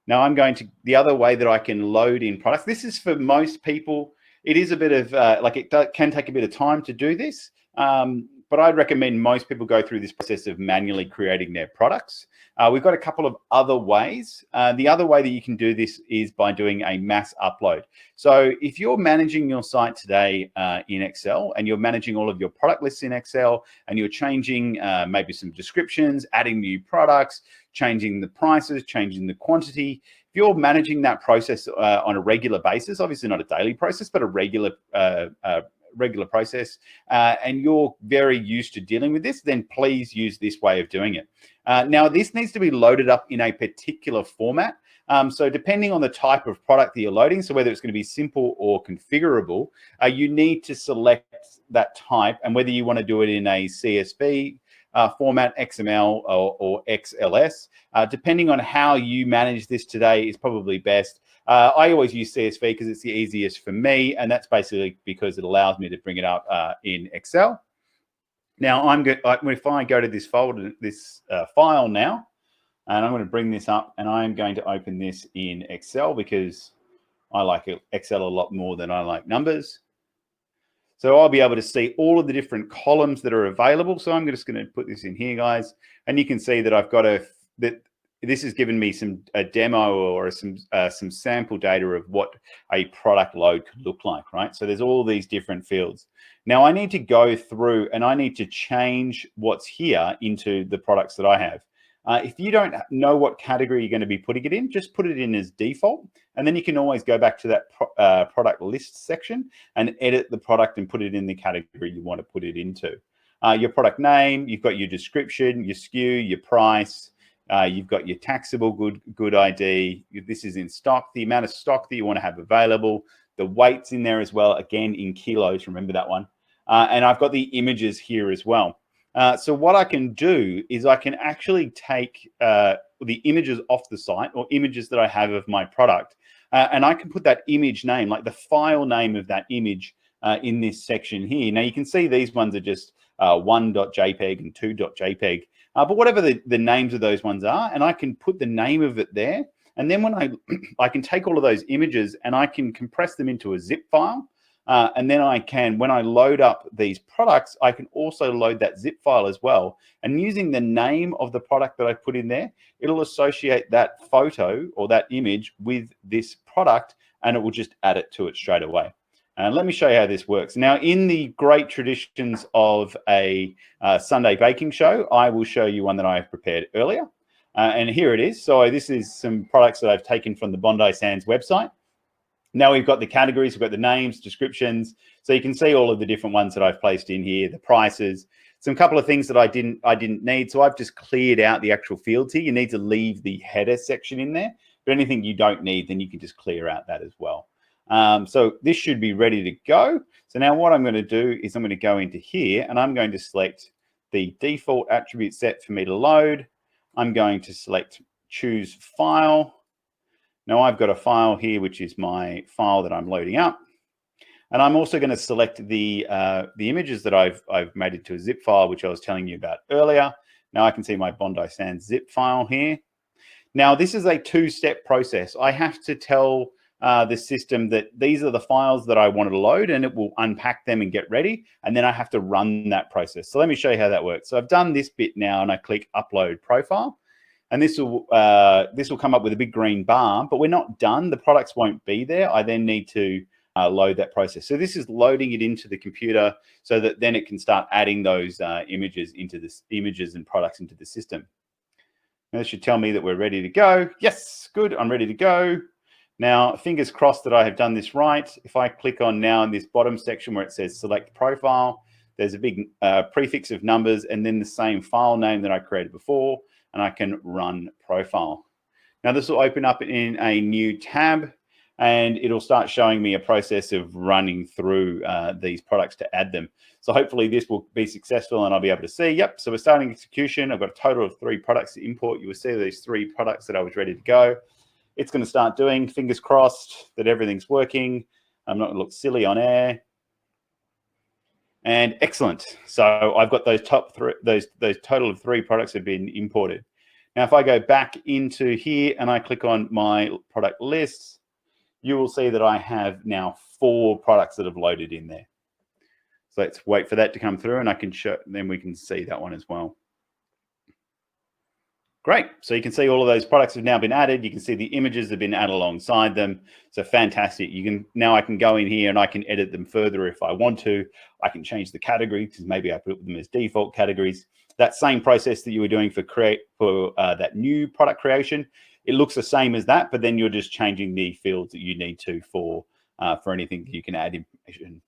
Now I'm going to, the other way that I can load in products, this is for most people, it is a bit of, can take a bit of time to do this, but I'd recommend most people go through this process of manually creating their products. We've got a couple of other ways. The other way that you can do this is by doing a mass upload. So if you're managing your site today in Excel, and you're managing all of your product lists in Excel, and you're changing maybe some descriptions, adding new products, changing the prices, changing the quantity, if you're managing that process on a regular basis, obviously not a daily process, but a regular process, and you're very used to dealing with this, then please use this way of doing it. Now, this needs to be loaded up in a particular format. So depending on the type of product that you're loading, so whether it's going to be simple or configurable, you need to select that type, and whether you want to do it in a CSV format, XML, or XLS. Depending on how you manage this today is probably best. I always use CSV because it's the easiest for me, and that's basically because it allows me to bring it up in Excel. Now, if I go to this folder, this file now, and I'm going to bring this up, and I'm going to open this in Excel because I like Excel a lot more than I like numbers. So I'll be able to see all of the different columns that are available. So I'm just going to put this in here, guys, and you can see that I've got that this has given me a demo or some sample data of what a product load could look like, right? So there's all these different fields. Now I need to go through and I need to change what's here into the products that I have. If you don't know what category you're going to be putting it in, just put it in as default. And then you can always go back to that product list section and edit the product and put it in the category you want to put it into. Your product name, you've got your description, your SKU, your price, you've got your taxable good ID. This is in stock, the amount of stock that you want to have available, the weights in there as well, again in kilos, remember that one. And I've got the images here as well. So what I can do is I can actually take the images off the site, or images that I have of my product, and I can put that image name, like the file name of that image, in this section here. Now you can see these ones are just 1.jpg and 2.jpg, but whatever the names of those ones are, and I can put the name of it there. And then when I can take all of those images and I can compress them into a zip file. And then when I load up these products, I can also load that zip file as well. And using the name of the product that I put in there, it'll associate that photo or that image with this product, and it will just add it to it straight away. And let me show you how this works. Now, in the great traditions of a Sunday baking show, I will show you one that I have prepared earlier. And here it is. So this is some products that I've taken from the Bondi Sands website. Now we've got the categories, we've got the names, descriptions. So you can see all of the different ones that I've placed in here, the prices, some couple of things that I didn't need. So I've just cleared out the actual fields here. You need to leave the header section in there, but anything you don't need, then you can just clear out that as well. So this should be ready to go. So now what I'm going to do is I'm going to go into here and I'm going to select the default attribute set for me to load. I'm going to select choose file. Now I've got a file here, which is my file that I'm loading up. And I'm also going to select the images that I've made it to a zip file, which I was telling you about earlier. Now I can see my Bondi Sands zip file here. Now this is a two-step process. I have to tell the system that these are the files that I want to load, and it will unpack them and get ready. And then I have to run that process. So let me show you how that works. So I've done this bit now, and I click Upload Profile. And this will come up with a big green bar, but we're not done. The products won't be there. I then need to load that process. So this is loading it into the computer so that then it can start adding those images and products into the system. Now this should tell me that we're ready to go. Yes, good, I'm ready to go. Now, fingers crossed that I have done this right. If I click on now in this bottom section where it says select profile, there's a big prefix of numbers and then the same file name that I created before, and I can run profile. Now this will open up in a new tab and it'll start showing me a process of running through these products to add them. So hopefully this will be successful and I'll be able to see, yep, so we're starting execution. I've got a total of 3 products to import. You will see these 3 products that I was ready to go. It's going to start doing, fingers crossed that everything's working. I'm not going to look silly on air. And excellent. So I've got those top 3, those total of 3 products have been imported. Now, if I go back into here and I click on my product lists, you will see that I have now 4 products that have loaded in there. So let's wait for that to come through and I can show, then we can see that one as well. Great. So you can see all of those products have now been added. You can see the images have been added alongside them. So fantastic. Now I can go in here and I can edit them further if I want to. I can change the category because maybe I put them as default categories. That same process that you were doing for that new product creation, it looks the same as that, but then you're just changing the fields that you need to for anything that you can add information